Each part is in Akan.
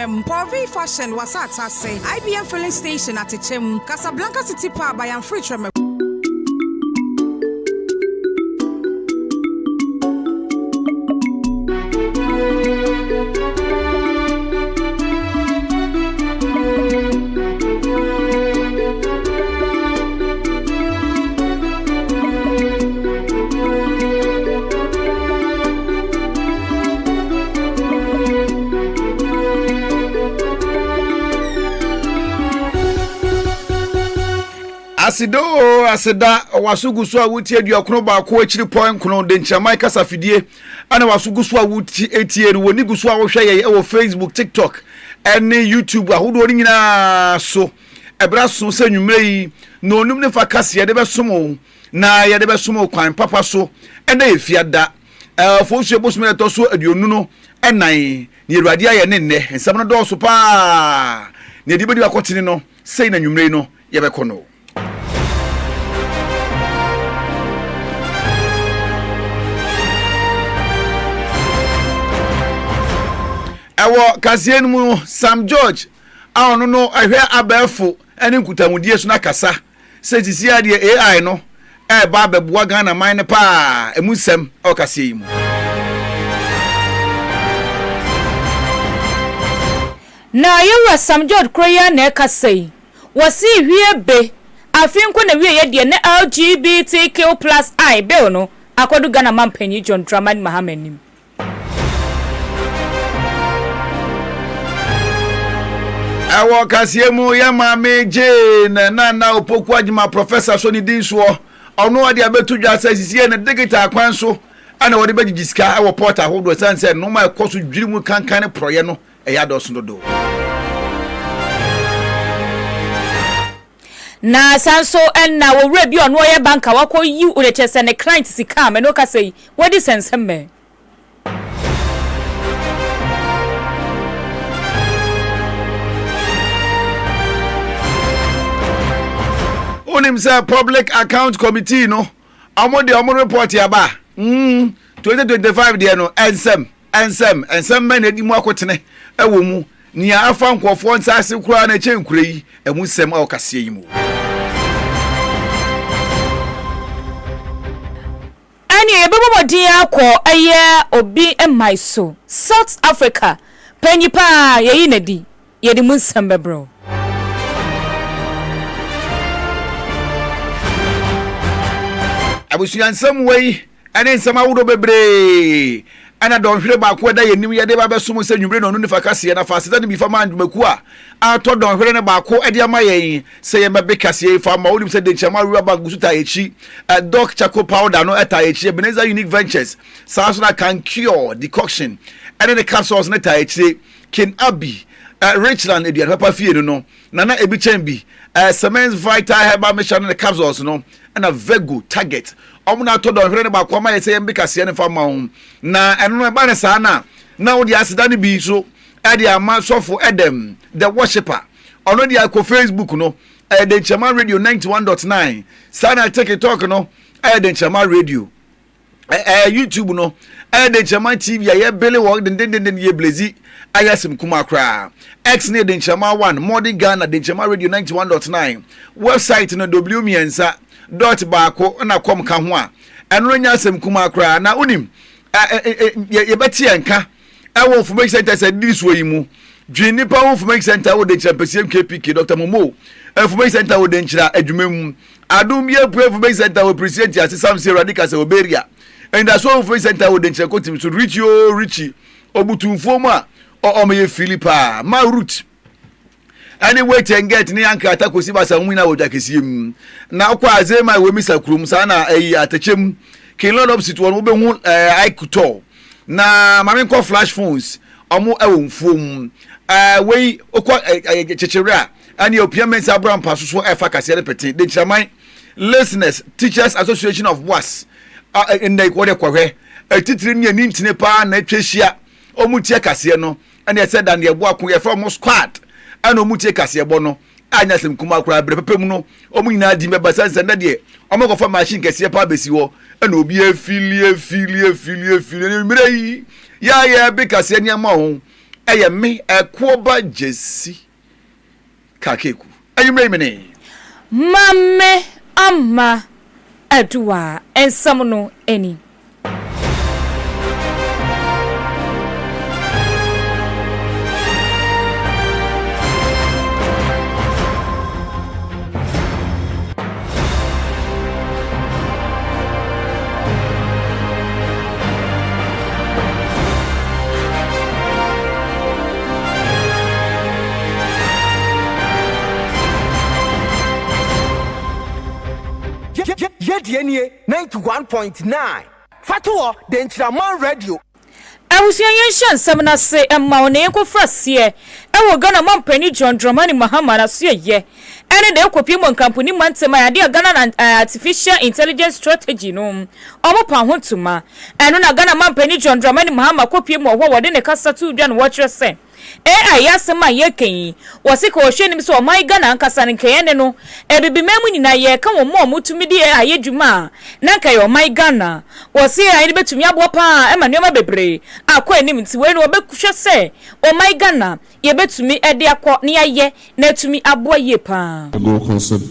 Chem, Porvi Fashion Wasata say, IBM filling station at Chem, Casablanca City Park by Free Tremor. Asida wasugu so awuti aduakono ba ko akiri point kono de nchama kasa fidie ana wasugu so awuti etieri woni guso a wo hwe ye wo Facebook TikTok ene YouTube ahodo ni nyina so ebra so sanwumre yi no onum ne fa kase ye de besomo na ye de besomo kwan papa so ene efiada fo hwe bosome to so aduonu no enan ni Awurade aye ne nne nsam no do so pa ne di bedi akotene no sei na nwumre no ye bekono Ewo kasien mu Sam George awon no ahwe abefo ene nkutamudie so na kasa se tisi ade AI no ba abeboa Ghana man ne pa emusem o kasie mu na yewa Sam George kroya na kasai wasi hwie be afin ko na hwie ye de ne LGBTQ+I bill no akodu Ghana man panyi John Dramani Mahama nim Awo kasiemu ya mame Jane na opoku ajima professor so ni dinso ono ade abetu dwa sisi na digital kwan so ana wode begigiska awo portal hodo sanse no ma ekoso dwiri mu kankan proye no eya do so dodo na sanso enna wo rebi ono ye banka wako yi urechese ne client sika me no kasei wodi sensemme Onim say public account committee no amode report ya ba 2025 de no ensem men edimu akotene ewo mu ni afa nkofo nsase kura na chenkure yi emusem awkase yi mu ani ebobodin akọ eye obi emaiso South Africa panyipa yeyi nadi yedi munsem bebro abusuyan sam wey ane nsama wudo bebre ana don hwere ba ko da yenim ye de ba besom se nwumre no nu fa kase na fa seta ni bi fa ma ndmaku a ato don hwere ne ba ko ade ama yen se ye mebe kase fa ma wudim se de chama ruwa ba gusuta echi doc charcoal powder no eta echi Ebenezer Unique Ventures so na can cure decoction ane the capsules na ta echi Ken Abi Richland edian papa fie no na ebi chen bi Cement Vital Herbal Mission na the capsules no na Vego target omuna to don hwere ne ba kwa ma yese yembe kase ne fa ma ho na eno ba ne sa na wo di asida ne bi so e di ama sofo edem the worshipper ono di akọ Facebook no the Chama Radio 91.9 sana TikTok no the Chama Radio YouTube no the Chama TV ya bele work den ye blezi ayasim kuma kra X ne the Chama 1 Modern Ghana the Chama Radio 91.9 website no wmiensa .bako na kom ka ho a eno nya asem kuma kra na unim ye beti enka ewo information center say this way mu dwi nipa information center wo de championship KPK Dr. Momo information center wo de nchira adwumam adum ye information center wo president asisam se radical se oberia and that's all information center wo de nchira kotim so richie obutumfo mu a o me Philippa ma root anyway ten get ni anka atakosi basa nwina wodwa kesiem na kwa azema we misa kurum sana atachem kin lot of sit won wo be hu ikuto na mame ko flash phones omo ewomfom we okwa chechere a ani opiament abram paso so efa kase repete de chairman listeners teachers association of was in the kwode kwahwe titiri ni ani ntine pa na twehia omutie kase no and they said that the boy kun ye from squad ano mutie kase ebo no anya sem kuma kura bre pepem no omu nyina di meba sanse na de omo go fa machine kase pa besi wo ana obi afili mire yi ya be kase anya ma ho eye me ekoba jesi kakeku ayumre mene Mame ama adua ensam no eni. DNA 91.9 Fatuo Dentraman Radio. Awusia yenshan samna se emma one ekofrasie ewo Ghana mampani John Dramani Mahama na so ye ene de ekopi mo company mantema ya de Ghana artificial intelligence strategy no omopa hontuma eno na Ghana mampani John Dramani Mahama kopi mo ho wode ne kasa tu dwa no watch se ayasema yekenyi wasika ohwenim so my Ghana ankasa nkeyene no ebibimemu nyina ye ka wo mo mutumi de ayedwuma na nka yo my Ghana wasi ayi betumi abo pa ema nneoma bebre akwa enim nti we no obekuhwe se o my Ghana ye betumi ede akọ ne aye na etumi abo ye pa.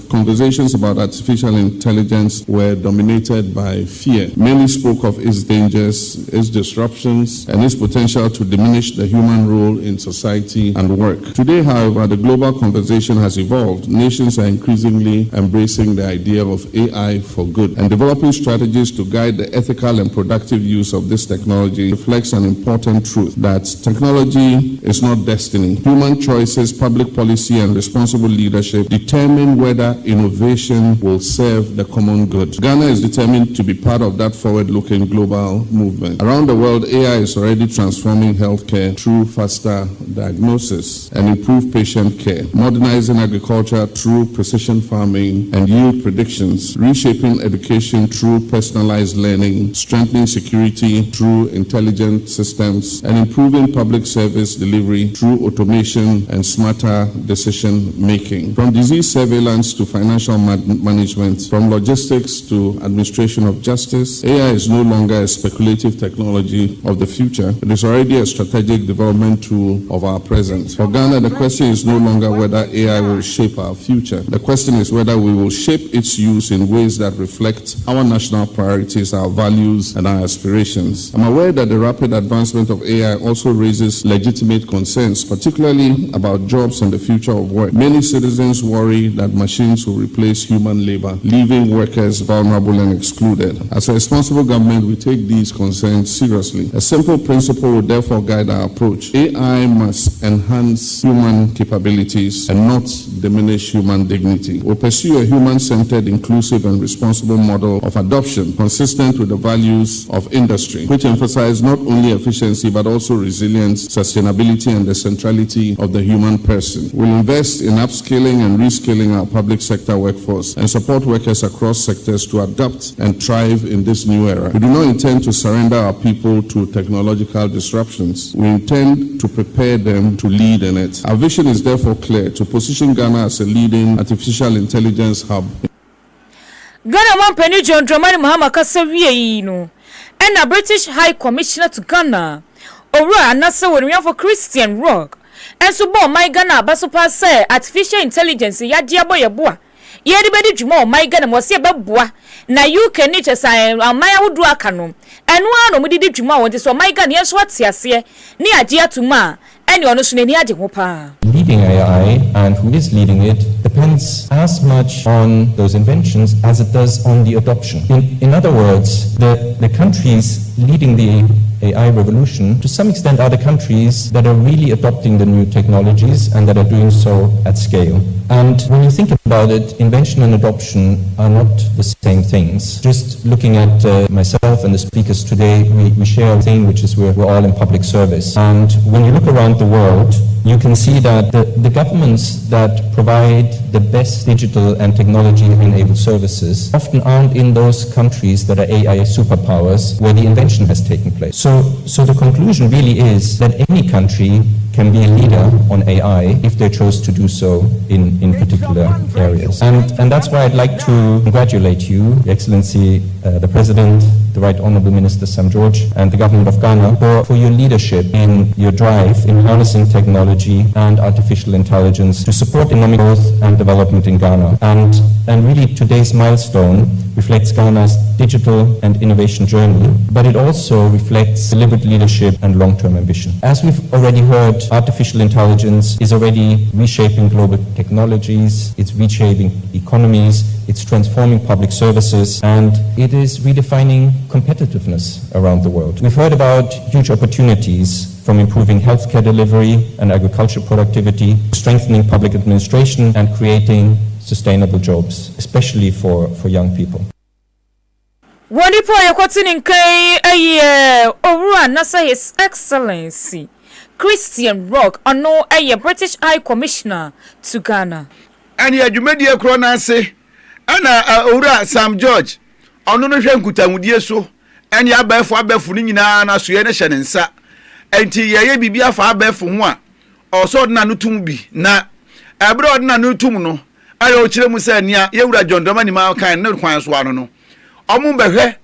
Conversations about artificial intelligence were dominated by fear. Many spoke of its dangers, its disruptions, and its potential to diminish the human role in society and work. Today, however, the global conversation has evolved. Nations are increasingly embracing the idea of AI for good, and developing strategies to guide the ethical and productive use of this technology reflects an important truth that technology is not destiny. Human choices, public policy, and responsible leadership determine whether innovation will serve the common good. Ghana is determined to be part of that forward-looking global movement. Around the world, AI is already transforming healthcare through faster diagnosis and improved patient care, modernizing agriculture through precision farming and yield predictions, reshaping education through personalized learning, strengthening security through intelligent systems, and improving public service delivery through automation and smarter decision making. From disease surveillance to financial management, from logistics to administration of justice, AI is no longer a speculative technology of the future. It is already a strategic development tool of our present. For Ghana, the question is no longer whether AI will shape our future. The question is whether we will shape its use in ways that reflect our national priorities, our values, and our aspirations. I'm aware that the rapid advancement of AI also raises legitimate concerns, particularly about jobs and the future of work. Many citizens worry that machines will replace human labor, leaving workers vulnerable and excluded. As a responsible government, we take these concerns seriously. A simple principle will therefore guide our approach. AI must enhance human capabilities and not diminish human dignity. We'll pursue a human-centered, inclusive, and responsible model of adoption consistent with the values of industry, which emphasize not only efficiency but also resilience, sustainability, and the centrality of the human person. We'll invest in upskilling and reskilling our public sector workforce and support workers across sectors to adapt and thrive in this new era. We do not intend to surrender our people to technological disruptions. We intend to prepare them to lead in it. Our vision is therefore clear: to position Ghana as a leading artificial intelligence hub. Ghana mampani John Dramani Mahama kasa wie no and a British High Commissioner to Ghana Owura anasa wonua for Christian Rock and so bo my Ghana basopa say artificial intelligence ya diabo yeboa ye de bedi dwuma my Ghana mo se beboa na UK ni chesa amaya wodu aka no eno ano mo didi dwuma won so my Ghana yeso atiase ni age atuma any ono so nani age ho pa. Leading AI and who is leading it depends as much on those inventions as it does on the adoption. In other words, the countries leading the AI revolution to some extent are the countries that are really adopting the new technologies and that are doing so at scale. And when you think about it, invention and adoption are not the same things. Just looking at myself and the speakers today, we share a thing, which is we're all in public service. And when you look around the world, you can see that the governments that provide the best digital and technology-enabled services often aren't in those countries that are AI superpowers where the invention has taken place. So the conclusion really is that any country can be a leader on AI if they chose to do so in particular areas. And that's why I'd like to congratulate you, Excellency, the President, the Right Honourable Minister Sam George and the Government of Ghana for your leadership in your drive in harnessing technology and artificial intelligence to support economic growth and development in Ghana. And really today's milestone reflects Ghana's digital and innovation journey, but it also reflects deliberate leadership and long-term ambition. As we've already heard, artificial intelligence is already reshaping global technologies, it's reshaping economies, it's transforming public services, and it is redefining competitiveness around the world. We've heard about huge opportunities from improving healthcare delivery and agriculture productivity, strengthening public administration, and creating sustainable jobs, especially for young people. Wani po yakwatini nkai Owura Nasa His Excellency Christian Rock ono British High Commissioner to Ghana. And ya jumedi krona se ana Owura Sam George ono no hwe nkutangudie so and ya abefu ni nyina na so ye ne hye ne nsa. Enti ye bibia fa abefu ho a oso na no tum bi na ebre odna no tum no ayo kire mu se nia ye wura John Dramani ma kan ne kwan so ano no omu behwe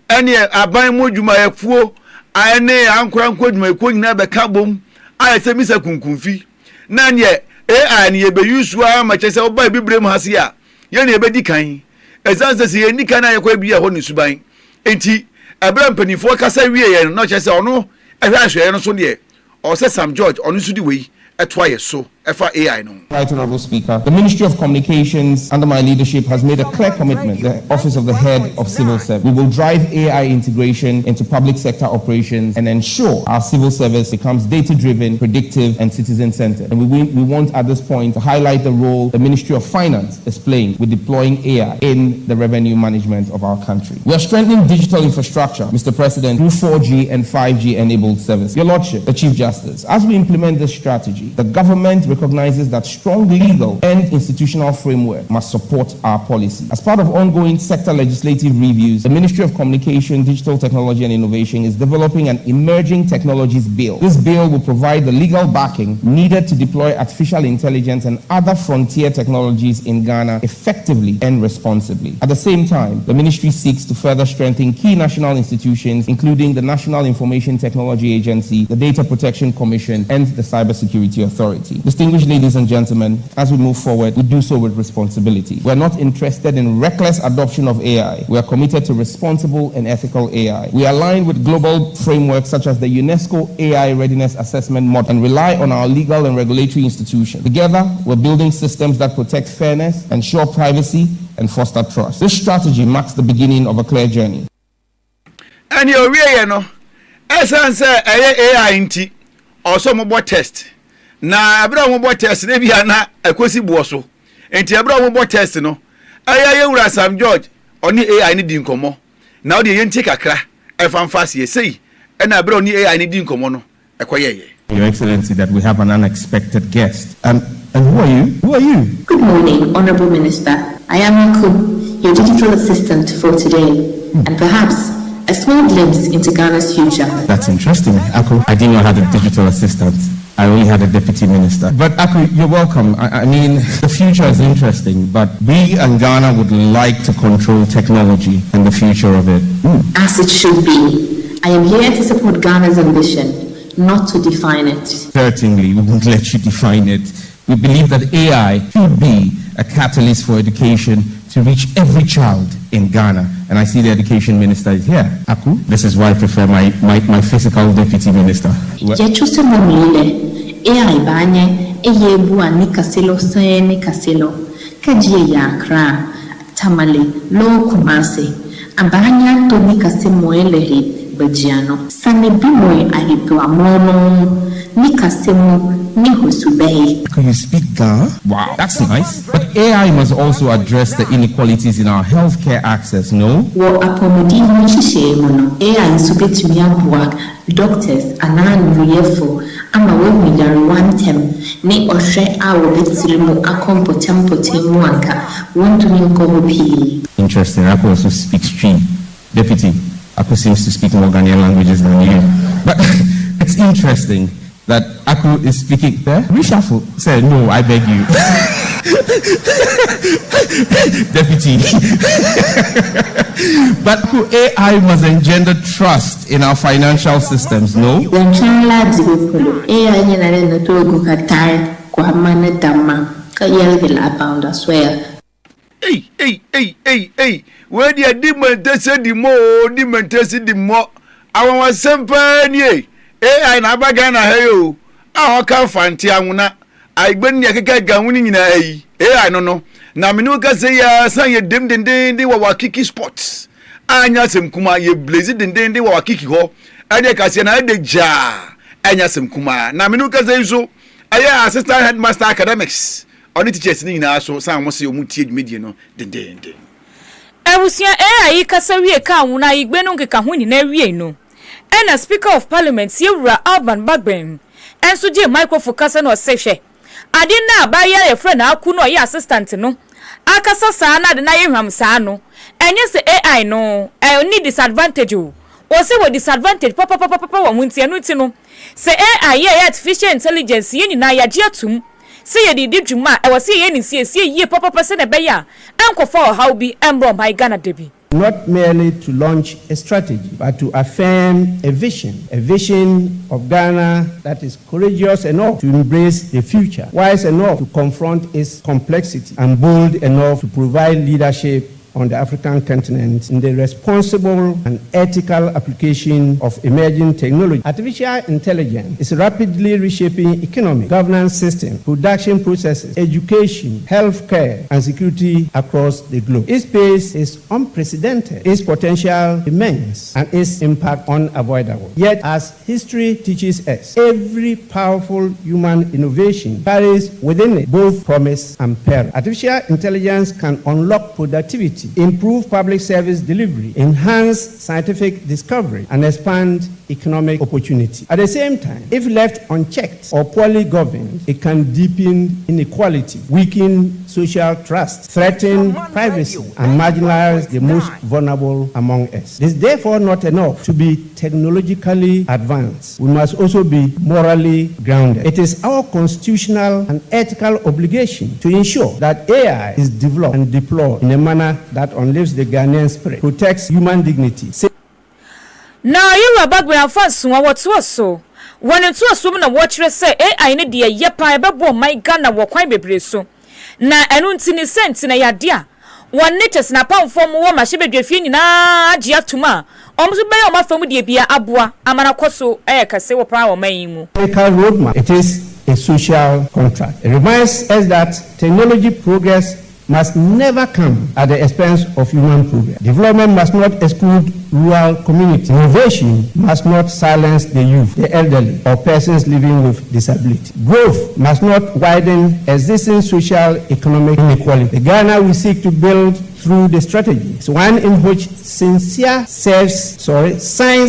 ene aban mu dwuma yafuo ane ankora nkodwuma eko nyina be ka bom ayese misa kunkunfi na ne AI ne ye be yusu a ma chese oba bibrem hase a ye ne be dikan ezanse se ye nikan na ye kwa bia ho ne suban enti abram panifo kasa wie ye no chese ono ehwa ahwe no so ne o se Sam George ono su di wei etwa so efa AI no. Right Honourable Speaker, the Ministry of Communications under my leadership has made a clear commitment, the Office of the Head of Civil Service. We will drive AI integration into public sector operations and ensure our civil service becomes data-driven, predictive and citizen-centered. And we want at this point to highlight the role the Ministry of Finance is playing with deploying AI in the revenue management of our country. We are strengthening digital infrastructure, Mr. President, through 4G and 5G enabled service. Your Lordship, the Chief Justice, as we implement this strategy, the government recognizes that strong legal and institutional framework must support our policy. As part of ongoing sector legislative reviews, the Ministry of Communication, Digital Technology and Innovation is developing an emerging technologies bill. This bill will provide the legal backing needed to deploy artificial intelligence and other frontier technologies in Ghana effectively and responsibly. At the same time, the ministry seeks to further strengthen key national institutions, including the National Information Technology Agency, the Data Protection Commission, and the Cybersecurity Authority. Distinguished ladies and gentlemen, as we move forward, we do so with responsibility. We are not interested in reckless adoption of AI. We are committed to responsible and ethical AI. We align with global frameworks such as the UNESCO AI Readiness Assessment Model and rely on our legal and regulatory institutions. Together, we're building systems that protect fairness, ensure privacy, and foster trust. This strategy marks the beginning of a clear journey. And you're no, as I say, AI inti, also mobile test. Na abra mo bo test na bia na akosi buo so enti abra mo bo test no aya Owura Sam George oni AI ni di nkomo na o de yenti kakra e fanfase sei e na abra oni AI ni di nkomo no e koyeye. Your Excellency, that we have an unexpected guest. And who are you? Who are you? Good morning, Honourable Minister. I am Aku, your digital assistant for today, and perhaps a small glimpse into Ghana's future. That's interesting, Aku. I didn't know I had a digital assistant. I only had a deputy minister. But Aku, you're welcome. I mean, the future is interesting, but we and Ghana would like to control technology and the future of it. As it should be. I am here to support Ghana's ambition, not to define it. Certainly, we won't let you define it. We believe that AI should be a catalyst for education to reach every child in Ghana. And I see the education minister is here. Aku, this is why I prefer my physical deputy minister. AI banye eyebua nikaselo se nikaselo kaji yakra tamale lo kumase abanya to nikase moeleri bajiano sane bimoy ahito amono nikasemo nihusubei. Can you speak Ghana? Wow, that's nice. But AI must also address the inequalities in our healthcare access, no? Wo apomodi nishishe mono AI subetumi abua doctors anan ruyefo ama we milari wantem ni ohwe awo betirimu akompotempotem wanka wontu ni nkomopi. Interesting. Aku also speaks Tree. Deputy, Aku seems to speak more Ghanaian languages than you. But it's interesting that Aku is speaking there. Reshuffle. Say, no, I beg you. Deputy. But AI must engender trust in our financial systems, no? Hey, where the demon said the more, demon tested the more. I want simple, AI na bagana heyo. I can't find Tiamuna. I been ya kaka winning in AI no. Na minuka say ya say ye dim de wa kiki sports. Anya sem kuma ye blaze de wa kiki ho. Anya kasi na de ja. Anya sem kuma. Na minuka say so. Aya assistant headmaster academics. Oni teachers ni na so san mo se o mu tie dwumedie no de. Ewusia AI kasa wie ka wona igbe no nkeka ho ni na wie no. Ena Speaker of Parliament Yewura Alban Bagben. Enso je microphone kasa no sehwe. Ade na abaya ye friend aku no ye assistant no. Akasa saa na de na ye hwam saa no. Enye se AI no, ni disadvantage o. O se wo disadvantage papa wo muntie no ti no. Se AI ye artificial intelligence ye nyina ya je atum. Se ye di dwuma e wo se ye ni sie ye papa se na be ya. Enkofa how bi embro my Ghana debi. Not merely to launch a strategy, but to affirm a vision of Ghana that is courageous enough to embrace the future, wise enough to confront its complexity, and bold enough to provide leadership on the African continent in the responsible and ethical application of emerging technology. Artificial intelligence is rapidly reshaping economic, governance systems, production processes, education, healthcare, and security across the globe. Its pace is unprecedented, its potential immense, and its impact unavoidable. Yet, as history teaches us, every powerful human innovation carries within it both promise and peril. Artificial intelligence can unlock productivity, improve public service delivery, enhance scientific discovery, and expand economic opportunity. At the same time, if left unchecked or poorly governed, it can deepen inequality, weaken social trust, threaten privacy, and marginalize the most vulnerable among us. It is therefore not enough to be technologically advanced. We must also be morally grounded. It is our constitutional and ethical obligation to ensure that AI is developed and deployed in a manner that unlifts the Ghanaian spirit, protects human dignity. Now you are back with our first one. What's so? When it's so, woman, watch her say, I need the yepa, about my Ghana, what quite be so. Na enunti sense na ya dia one nature na pound form wo ma shebe dwefie na agia tuma omso be o ma famu de bia aboa amana koso kase wo pra wo man mu. Roadmap. It is a social contract. It reminds us that technology progress must never come at the expense of human progress. Development must not exclude rural communities. Innovation must not silence the youth, the elderly, or persons living with disability. Growth must not widen existing social economic inequality. The Ghana we seek to build through the strategy is one in which science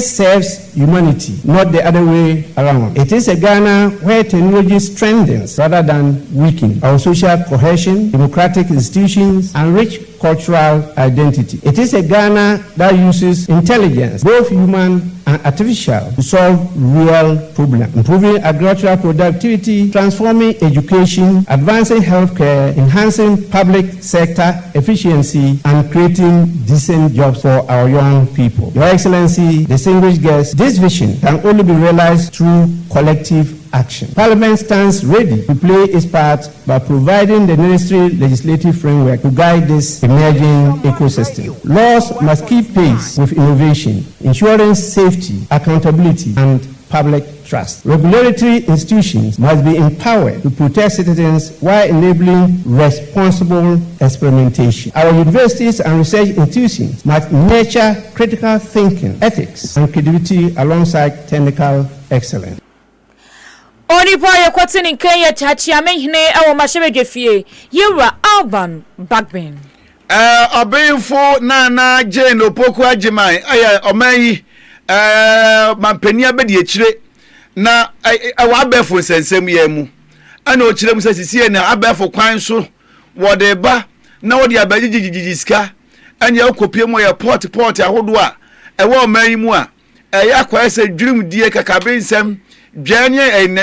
serves humanity, not the other way around. It is a Ghana where technology strengthens rather than weakens our social cohesion, democratic institutions, and rich cultural identity. It is a Ghana that uses intelligence, both human and artificial, to solve real problems, improving agricultural productivity, transforming education, advancing healthcare, enhancing public sector efficiency, and creating decent jobs for our young people. Your Excellency, distinguished guests, this vision can only be realized through collective action. Parliament stands ready to play its part by providing the necessary legislative framework to guide this emerging ecosystem. Laws must keep pace with innovation, ensuring safety, accountability, and public trust. Regulatory institutions must be empowered to protect citizens while enabling responsible experimentation. Our universities and research institutions must nurture critical thinking, ethics, and creativity alongside technical excellence. Oni pa ye kwati ni Kenya chachi amenhine ewo mashebe dwefie Yewura Alban Bagben. Obeyfo na Jane Opoku Ajiman aya omayi mampani abedi ekire na awa abefo nsensem ye mu ana o kire mu sasisi na abefo kwan so wode ba na wode abagigigigi sika anya okopie mu ye port ahodo a ewo omayi mu a ya kwa ese dwirim die kakabe nsem dwane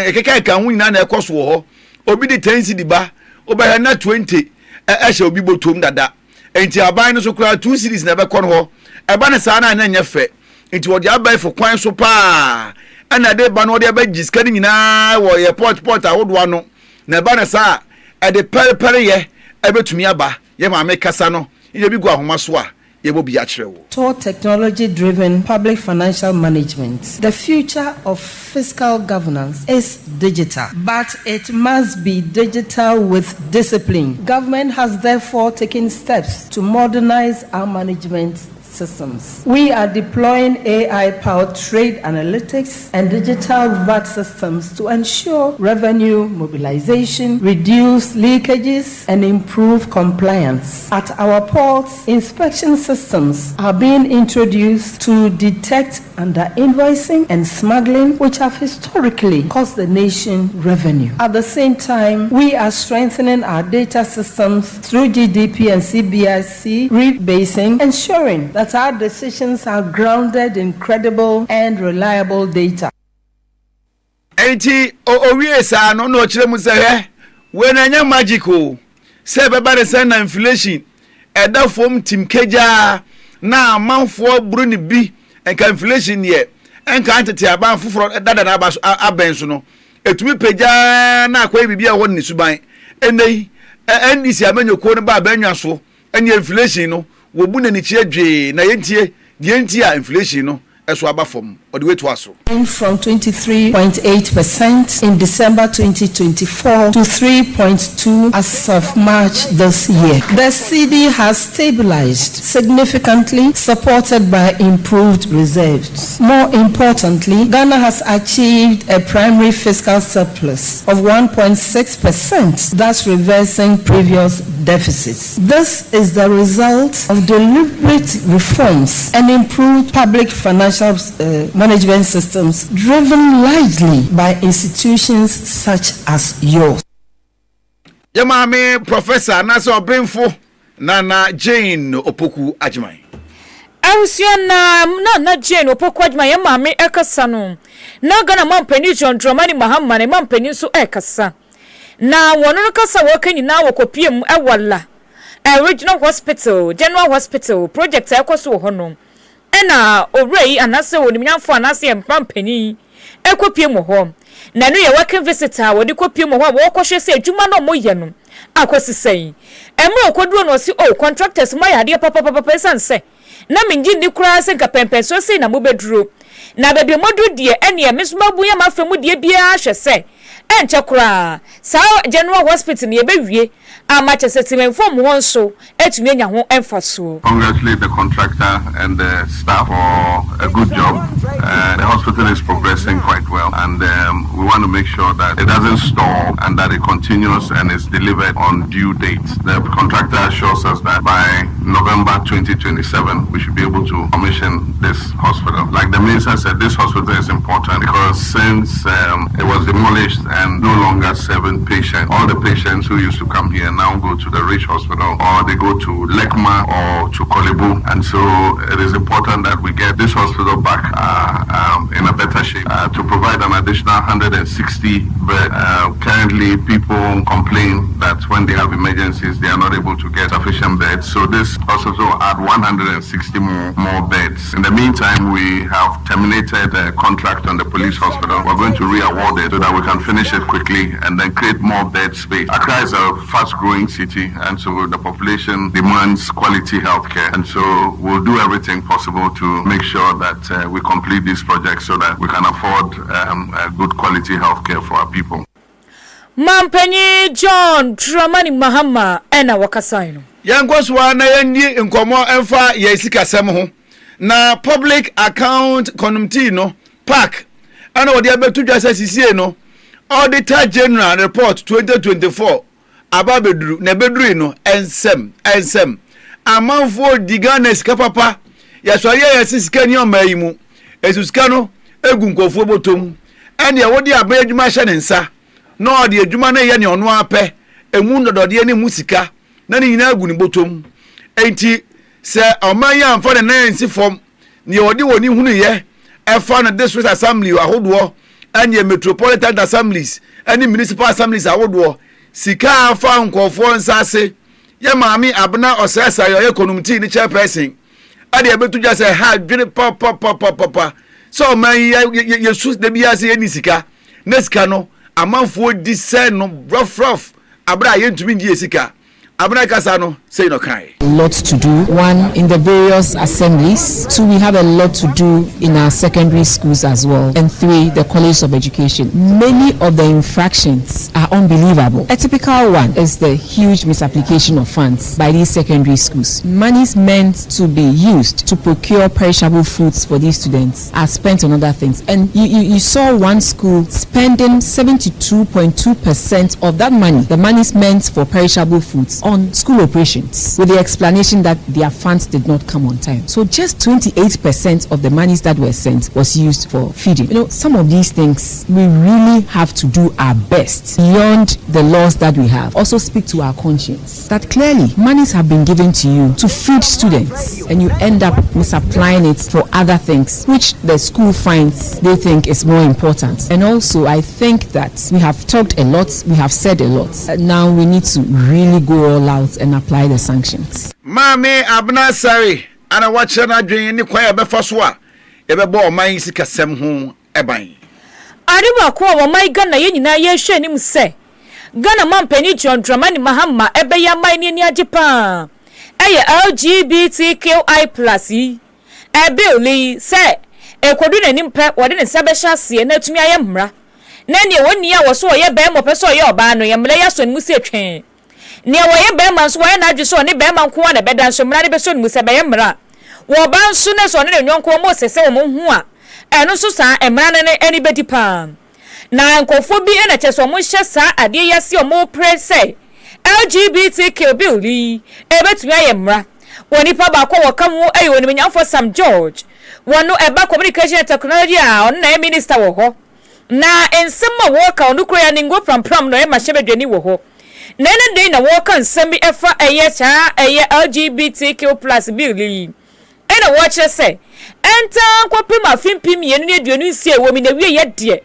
ekeka ka hu nyina na ekoso ho obi di tensi di ba obaya na 20 ehye obi botom dada enti aban no so kura 2 series na be kono ho eba ne saa na anya fe enti wo de abai fo kwan so pa ana de ba no de ba giska ni nyina wo ye port awodo ano na eba ne saa e de pere ye ebetumi aba ye ma me kasa no ye bi gu ahoma so a ye bo bi a kire wo. Toward technology-driven public financial management, the future of fiscal governance is digital, but it must be digital with discipline. Government has therefore taken steps to modernize our management systems. We are deploying AI-powered trade analytics and digital VAT systems to ensure revenue mobilization, reduce leakages, and improve compliance. At our ports, inspection systems are being introduced to detect under-invoicing and smuggling, which have historically cost the nation revenue. At the same time, we are strengthening our data systems through GDP and CBIC rebasing, ensuring that our decisions are grounded in credible and reliable data. Enti owie sa no kire mu se we na nya magical se be bare se na inflation eda fom tim keja na manfo buru ni bi enka inflation ye enka antete aban foforo dada na aben so no etumi peja na akwa bibia ho ni suban enei NDC amanyoko no ba banwa so enya inflation no wo bu na ni chie dwe na yentie a inflation no eso aba fom or the way to aso from 23.8% in December 2024 to 3.2 as of March this year. The CD has stabilized significantly, supported by improved reserves. More importantly, Ghana has achieved a primary fiscal surplus of 1.6%, thus reversing previous deficits. This is the result of deliberate reforms and improved public financial management systems driven largely by institutions such as yours. Yamame Professor Naso Brinfo Nana Jane Opoku Ajimai. Na Jane Opoku Ajimai yamame ekasa no. Na Ghana mampeni John Dramani Mahama ne mampeni so ekasa. Na wono no kasa woka nyina wokopiem ewala. Regional Hospital, General Hospital project ekoso ho no. Ena orei anase wonimnyamfo anase mpampani ekopie mo ho na no ye working visitor wodi kopie mo ho wo kohwe se adwuma no moye no akosisai emre okoduro no si contractors moya de papa sanse na mengi ni kura se nka pempenso se na mobeduro na bebe modu de ene mesuma buya mafemu de bia hwese enche kura sa General Hospital ne bewie amache settlement form won so etumi nya ho emfaso. Congratulate the contractor and the staff for a good job. The hospital is progressing quite well, and we want to make sure that it doesn't stall and that it continues and is delivered on due dates. The contractor assures us that by November 2027 we should be able to commission this hospital. Like the minister said, this hospital is important because since it was demolished and no longer serving patients, all the patients who used to come here now go to the Rich Hospital, or they go to Lekma or to Kolebu, and so it is important that we get this hospital back in a better shape to provide an additional 160 beds. Currently, people complain that when they have emergencies, they are not able to get sufficient beds, so this hospital will add 160 more beds. In the meantime, we have terminated a contract on the police hospital. We're going to re-award it so that we can finish it quickly and then create more bed space. Accra is a fast-growing city, and so the population demands quality healthcare, and so we'll do everything possible to make sure that we complete this project so that we can afford good quality healthcare for our people. Mampeni John Dramani Mahama ena wakasaino. Yangoswa na yendi nkomo emfa yesika sem ho na public account committee no park ana wodi abetu dwasa sisie no Auditor General Report 2024 ababedru na bedru no ensem amanfo digana sika papa yasori yesika ni omayimu esuska no egu nkofo botom ene wodi aban adwuma hye ne nsa no odi adwuma na ye ne ono apɛ emu ndodode ne musika na ni nyina egu ni botom enti se oman ya amfa ne nansi fom ne wodi woni hunu ye efa na district assembly ahodo anye metropolitan assemblies ani municipal assemblies ahodo sika fa nkofo nsase ye maami abna osesa yo economy ni chairperson ade ebetu ja say ha dwene papa so man ye sus de bia say ni sika na sika no amanfo di se no rough abra ye ntumi ngie sika abna kasa no say no kai. Lots to do. One, in the various assemblies. Two, we have a lot to do in our secondary schools as well. And three, the College of Education. Many of the infractions are unbelievable. A typical one is the huge misapplication of funds by these secondary schools. Monies meant to be used to procure perishable foods for these students are spent on other things. And you saw one school spending 72.2% of that money, the monies meant for perishable foods, on school operations, with the explanation that their funds did not come on time. So just 28% of the monies that were sent was used for feeding. You know, some of these things we really have to do our best beyond the laws that we have. Also speak to our conscience that clearly monies have been given to you to feed students and you end up misapplying it for other things which the school finds they think is more important. And also I think that we have talked a lot, we have said a lot. Now we need to really go all out and apply the sanctions. Mami abna sari ana wache na dwen ni kwa befa so a ebebo oman sikasem ho eban. Ariwa ko wo mai Ghana ye nyina ye hwe ni mu se Ghana mampani John Dramani Mahama ebe ya mai ni agipa eye LGBTQI+ ebe oli se ekodu na nimpe wode ne sabehya se na tumi aye mmra na ne woni a wo so ye be mo peso ye oba no ye mle ya so ni mu se twen ne wo ye be man so wo na adwo so ne be man ko na beda so mra ne be so ni mu se be ye mmra wo ban so ne so ne nyonko mo sese wo mo hu a eno so sa emra ne eni bedi pa na nkofo bi ena cheso mo hye sa ade yase o mo pray say LGBTQ bill ebetumi aye mmra woni pa ba ko wo kam wo ayi woni nyamfo Sam George wono eba communication and technology a on na minister wo ho na ensema wo ka onu kro ya ningo pram no e ma hyebedwani wo ho nene dey na wo ka nsem bi efa eye cha eye LGBTQ+ bill ena wo kire say enta kwapem afimpim yenu ne aduonu nsi e wo mi na wie ye de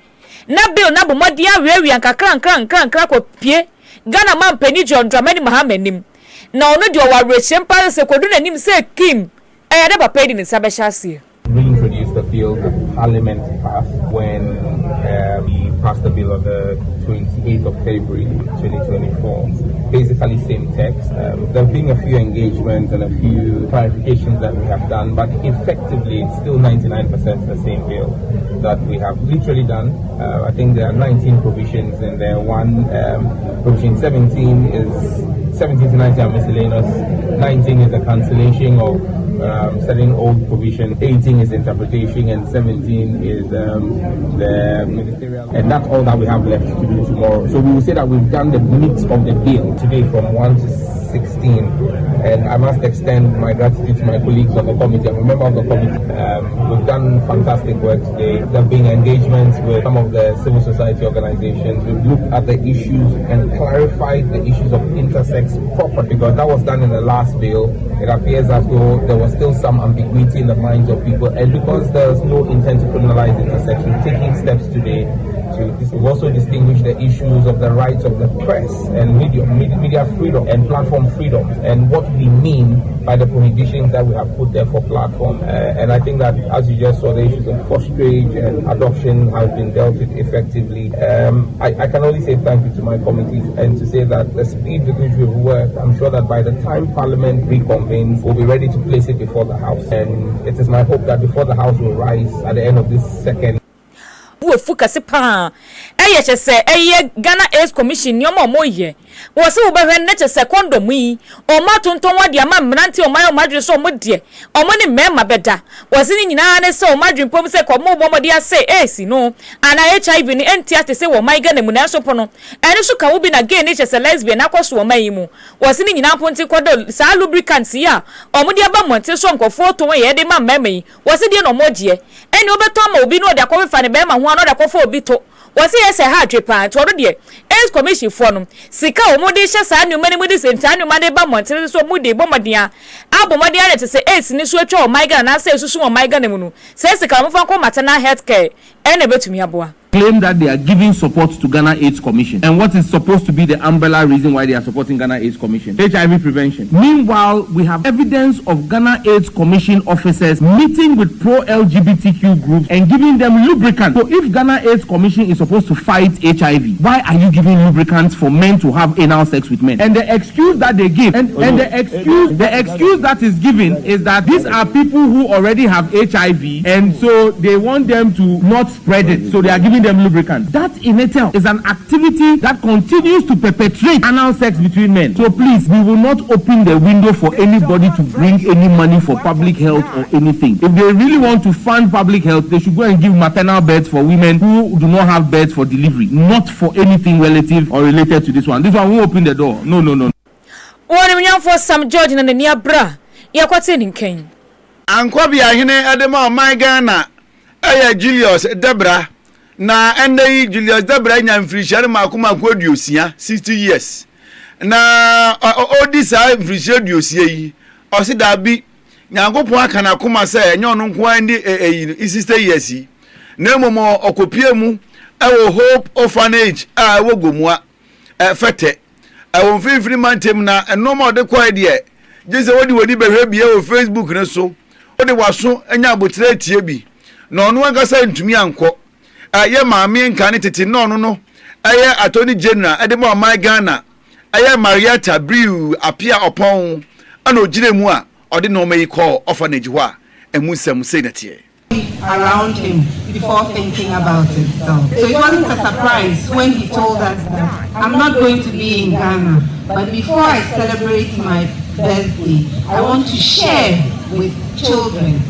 na bill na bomode awiawi ankakra ko pie Ghana mampani John Dramani Mahama nim na ono de o wa rechem pa se kodu na nim se Kim e de papa di ne sabehya se reintroduced the bill that Parliament passed when we passed the bill on the 28th of February 2024. Basically same text. There have been a few engagements and a few clarifications that we have done, but effectively it's still 99% the same bill that we have literally done. I think there are 19 provisions in there. One provision 17 to 19 are miscellaneous. 19 is the cancellation of certain old provision, 18 is interpretation, and 17 is the ministerial. And that's all that we have left to do tomorrow. So we will say that we've done the meat of the bill today from 1 to 16. And I must extend my gratitude to my colleagues on the committee. I'm a member of the committee. We've done fantastic work today. There have been engagements with some of the civil society organizations. We've looked at the issues and clarified the issues of intersex property, because that was done in the last bill. It appears as though there was still some ambiguity in the minds of people, and because there's no intent to criminalize intersex, we're taking steps today we've also distinguished the issues of the rights of the press and media freedom and platform freedom, and what we mean by the prohibitions that we have put there for platform. And I think that, as you just saw, the issues of fosterage and adoption have been dealt with effectively. I can only say thank you to my committees and to say that the speed with which we've worked, I'm sure that by the time Parliament reconvenes, we'll be ready to place it before the House. And it is my hope that before the House will rise at the end of this second wo fukase pa eye chese eye Ghana AIDS Commission nyomo moye wo se wo behwe na chese condom yi o ma tonton wade ama mranti o ma o madwe so mo de o mo ni mema beda wo se ni nyina ne se o madwe pom se ko mo bomode ase esi no ana HIV ni entiate se wo mai Ghana mu na so pono ene so ka wo bi na gay ni chese lesbian akoso wo mai mu wo se ni nyina ponti kodo sa lubricants ya o mo de aba monte so nkofo to ye de ma mema yi wo se de no moje ene obeto ma obi no de akọ fa ne be ma ho another kofo obi to wasi yese ha dwepa to do de AIDS Commission for no sika omode hye sa anu mani mudi sentanu made ba montere so mudi bomodia abomode ane te se AIDS ni so atwa o my Ghana na se susu o my Ghana mu no se sika mo fa ko maternal health care ene betumi aboa claim that they are giving support to Ghana AIDS Commission and what is supposed to be the umbrella reason why they are supporting Ghana AIDS Commission, HIV prevention. Meanwhile, we have evidence of Ghana AIDS Commission officers meeting with pro-LGBTQ groups and giving them lubricants. So if Ghana AIDS Commission is supposed to fight HIV, why are you giving lubricants for men to have anal sex with men? And the excuse that they give, and the excuse that is given is that these are people who already have HIV, and so they want them to not spread it, so they are giving them lubricants. That in itself is an activity that continues to perpetrate anal sex between men. So please, we will not open the window for anybody to bring any money for public health or anything. If they really want to fund public health, they should go and give maternal beds for women who do not have beds for delivery, not for anything relative or related to this one. This one won't open the door. No. One for some George and the near bra. Yakwatini King. Ankobia hine adema my Ghana. Julius Debra. Na ende Julius Debra nya mfirishare makuma kwodiosia 60 years. Na odisa mfirishare diosia yi. Osi dabi nyankopon aka na kuma se enye onu nko andi 60 years yi. Na momo okopie mu ewo Hope Orphanage ewo gomua fete ewo mfimfiri mantem na enoma de kwa de jese wodi behwe bia o Facebook ne so wodi waso enya abotire tie bi na onu agasa ntumi anko ye maame nka ne tete na onu no aye Attorney General edemo my Ghana aye Marietta Brew apia opon ana ogire mu a ode no mai call orphanage ho a emusem say na tie around him before thinking about it. So it wasn't a surprise when he told us that I'm not going to be in Ghana, but before I celebrate my birthday, I want to share with children.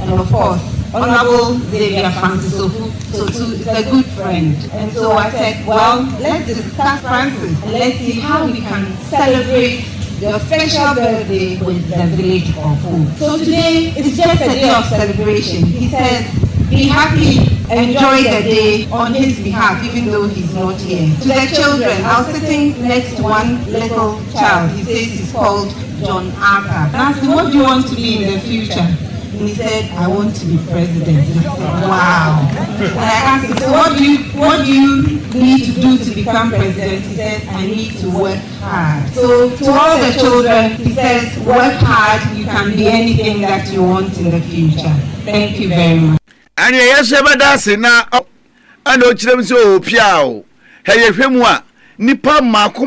And of course, Honorable Xavier Francis Sotu is a good friend. And so I said, well, let's discuss Francis and let's see how we can celebrate your special birthday with the village of Hope. So today is just a day of celebration. He says, be happy, enjoy the day on his behalf, even though he's not here. To the children, I was sitting next to one little child. He says he's called John Arthur. And I asked him, what do you want to be in the future? And he said, I want to be president. And I said, wow. And I asked him, so what do you need to do to become president? He said, I need to work hard. So to all the children, he says, work hard, you can be anything that you want in the future. Thank you very much. And yes, ebadase na and ochirem so opiao. Heye hwemu a nipa mako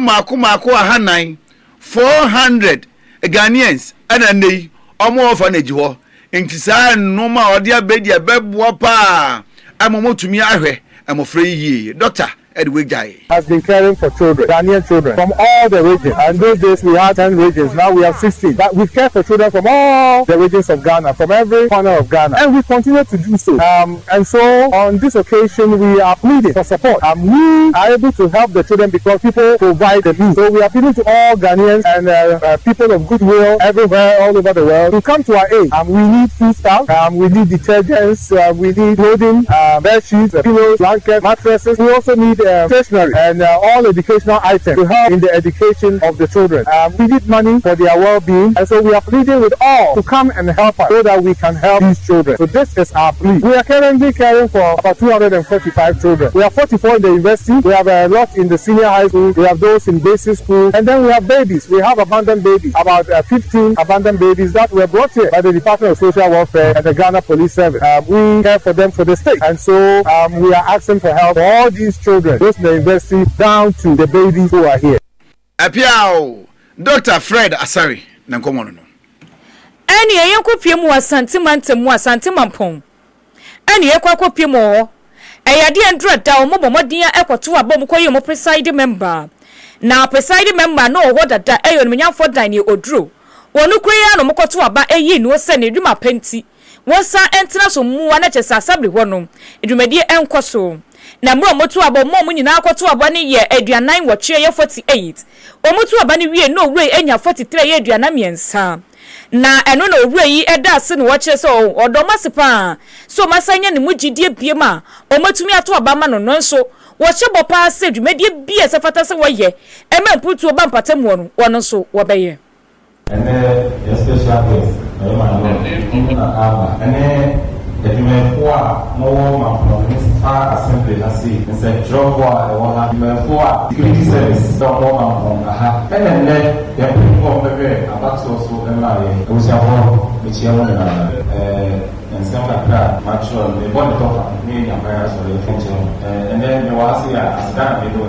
ahanan 400 Ghanaians ana nei omo orphanage ho. Intisa noma odi abedi abeboa pa amomotumi ahwe amofre yiye. Doctor Edwin Jai has been caring for children, Ghanaian children from all the regions. And those days we had 10 regions, now we have 16. But we care for children from all the regions of Ghana, from every corner of Ghana. And we continue to do so. And so on this occasion, we are pleading for support. We are able to help the children because people provide the means. So we are pleading to all Ghanaians and people of goodwill everywhere, all over the world, to come to our aid. We need food stuff, we need detergents, we need clothing, bed sheets, pillows, blankets, mattresses. We also need stationery and all educational items to help in the education of the children. We need money for their well-being, and so we are pleading with all to come and help us so that we can help these children. So this is our plea. We are currently caring for about 245 children. We have 44 in the university, we have a lot in the senior high school, we have those in basic school, and then we have babies. We have abandoned babies, about 15 abandoned babies that were brought here by the Department of Social Welfare and the Ghana Police Service. We care for them for the state, and so we are asking for help for all these children, both in the university down to the babies who are here. Apiao, Dr. Fred Asari, Nankomono. Any a young copium was Santimampong. Any a copium more. A idea dread down more dear echo to a bomb coyum presiding member. Now, presiding member know what that ayon minya for dining or drew. One no crayon or mokoto about a yin was sending you my penty. One sa enter so more than just a sably one. It may dear encoso. Na mro motu abo mo nyina akoto abani ye aduanan wo twe ye 48 omotu abani wie no owre enya 43 ye aduanan miensa na eno na owre yi eda ase no wo kire so odomasepa so masanya ne mugidie biema omotumi ato abama no nso wo chebo pa ase dwumedie bie se fata se wo ye ememputu oba mpatam wo no wono so wo beye ene special guest na aba ene Edumefo no ma Municipal Assembly na say nse drop a wona Edumefo security service don mo ma aha and then the people bebe about so na ye we say ho me chia mo na and some like mature the body talk me ya para so le function and then the was here as that we do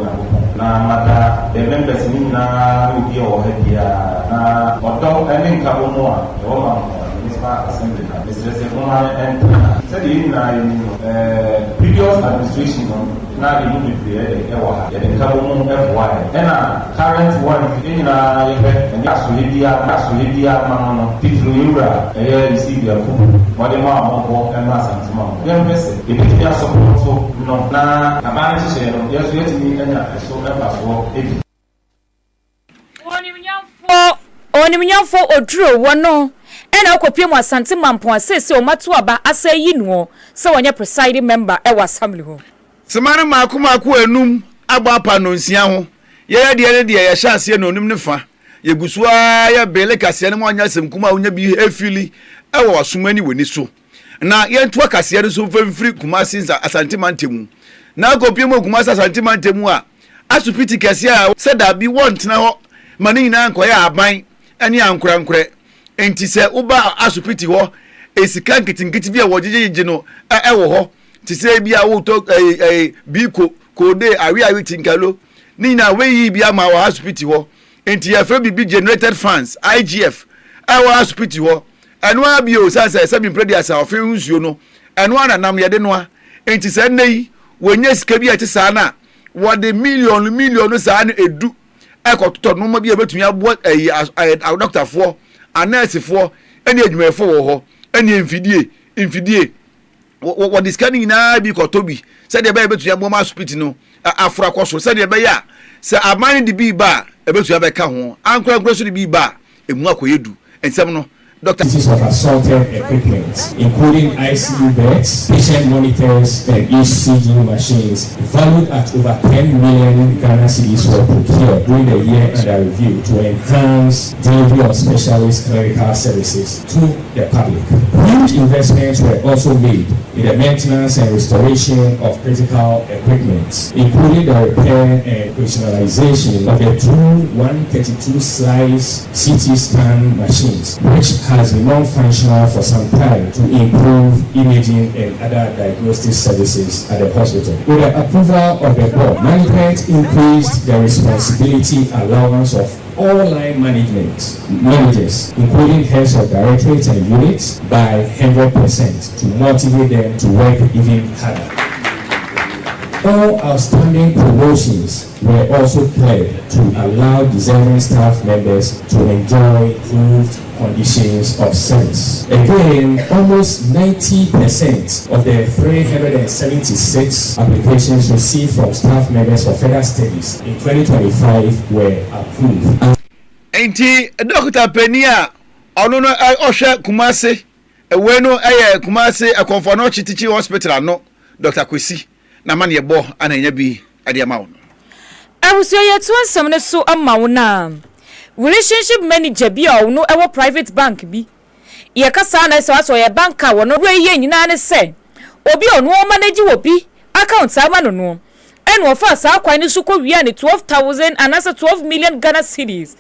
na mata the members ni na we be o head ya na odo any kabo mo a e wo ma Assembly. It's just a woman and said in previous administration now they need to create a carbon FY. And current one in and Yasuhidia Mano, Titula, a receive their food, what the mom and Mass and Mom. Young person, if it's their support, so now a manager, yes, let me and so never Onimnyamfo oduro wono ena okopiem asante mampo asese o mato aba asayi nuo se wonye presiding member e wa assembly ho semana maako enum agba pa no nsia ho ye de ye hyase no onum ne fa ye gusua ya bele kase ne mo anya semkuma onya bi efili e wo wasomani woni so na ye nto kase ne so famfiri kuma sinza asante mantemu na okopiem kuma asante mantemu a asupiti kase a se da bi wontina ho mani na nkoya aban ani ankorankore enti se uba asupiti ho esika nkitinkiti bia wojejege no ewo ho ti se bia wo to biko kode awi tinkalo ni na weyi bia ma wa asupiti ho enti ya bibi generated funds IGF ewo asupiti ho eno abi o sansa se bi predi asa ofin nsuo no eno ana nam ye de no a enti se nei wonye sika bia ti sa na wo de million sa na edu ekototo no ma bia betumi abo doctor for anurse for any adwumefo wo ho any infidie what is scanning na bi kotobi said the betu ya boma hospital no afra kwaso said the be ya se aman di bi ba ebetu ya be ka ho ankura so di bi ba emu akoyedu ensem no Doctor. Pieces of assorted equipment, including ICU beds, patient monitors, and ECG machines, valued at over 10 million Ghana cedis were procured during the year under review to enhance delivery of specialist clinical services to the public. Huge investments were also made in the maintenance and restoration of critical equipment, including the repair and operationalization of the two 132-size CT scan machines, which has been non-functional for some time to improve imaging and other diagnostic services at the hospital. With the approval of the board, management increased the responsibility allowance of all line managers, including heads of directorates and units, by 100% to motivate them to work even harder. All outstanding promotions were also cleared to allow deserving staff members to enjoy improved conditions of service. Again, almost 90% of the 376 applications received from staff members for further studies in 2025 were approved. Enti Dr. Penia ono no ohwe Kumase ewe no Kumase akonfo no Chitichi hospital no Dr. Kwesi na man ye bo ananya bi ade ama wo awuso ye to ansam ne so ama wo na relationship manager bi a wo no ewo private bank bi ye kasa na se waso ye banka wo no we ye nyina ne se obi onu manage wo bi account ama no no enu ofa sa akwan ne so ko wi ne 12,000 anasa 12 million Ghana cedis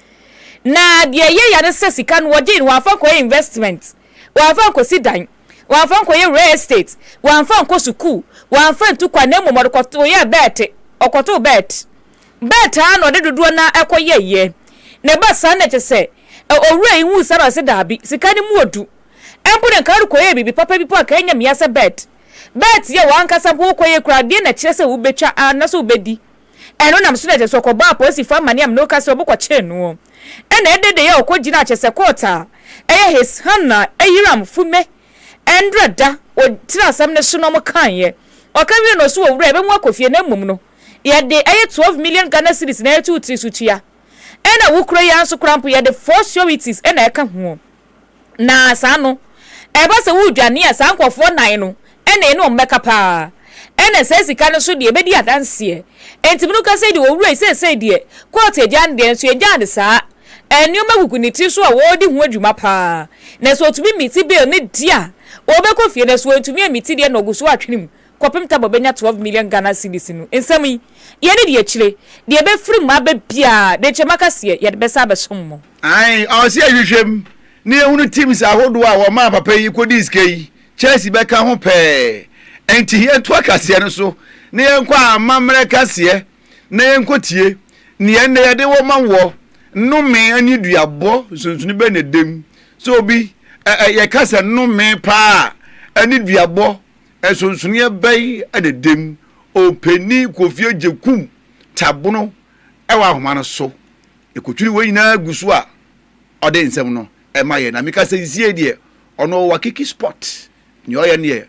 na de ye ya ne se sika no wodi no afa ko investment wa afa ko sidan wa afa ko ye real estate wa afa ko suku wa afa ntu kwa nemu modkoto ye bet okoto bet ano de dodo na ekoye ye ne ba sa na chese owura ihu sara se dabi sika ni mu odu embu ne kan ko ye bibi papa bi po aka nya miya se bet ye wan kasa po ko ye kura de na chese wo betwa na so bedi eno nam so na chese ko ba police fa mani am no kasa obokwa che no ena edede ye okogina chese kota his hanna eyiram fume endrada o tira sam ne so no mo kan ye o kan wi no so owura e be mu akofie na mum no ye de 12 million Ghana cedis na 2-3 sutua ena wukro ya nso krampo ye de 4 sureties ena eka ho na sa no e ba se wudwane ya sa nkofo 9 no ena eno mmeka pa ena se sika no so de e be di adanse enti binu ka se de owura se de court ejan de nso ejan de sa enioma guguniti so a wodi hu adwuma pa na so tumi miti bill ne dia obekọ fie na so tumi miti dia no guso atwenim kopem tabo benya 12 million Ghana cedis no ensami ye ne de akire de be firi ma be bia de chemaka se ye de be sa be sommo ai o se ahwehwem ne ehunu teams ahodo a wo ma papa yi kodi skei Chelsea be ka ho pe enti he to akase no so ne enkwa amamre kase ne enkotie ne ene ye de wo manwo nnome ani duabo sunsuni be ne dem so bi ye kase nnome pa ani duabo sunsuni be ade dem openi kofie jekum tabono ewa ahoma no so ekotwiri we nyina gusu a ode nsem no e ma ye na mika se sie de ono wakiki sport ni oye ne